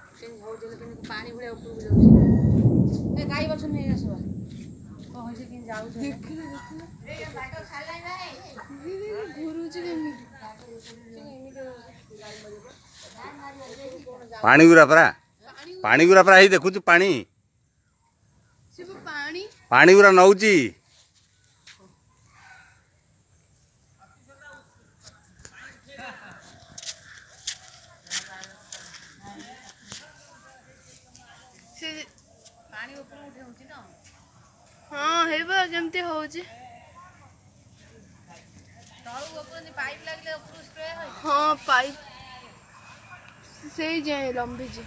पानी भले ऊपर जाउछि ए गाई बछ नै आसबा को होइसे कि जाउछ देख ए बाटो खालै नै गुरुजी केमी पानी गुरा परा ही देखु पानी सिबो पानी पानी गुरा नउची पानी ऊपर उठे होची न हां हेबा केमते होची तळु ऊपर पाइप लागले ऊपर स्प्रे होई हां पाइप से जाए लंबी जी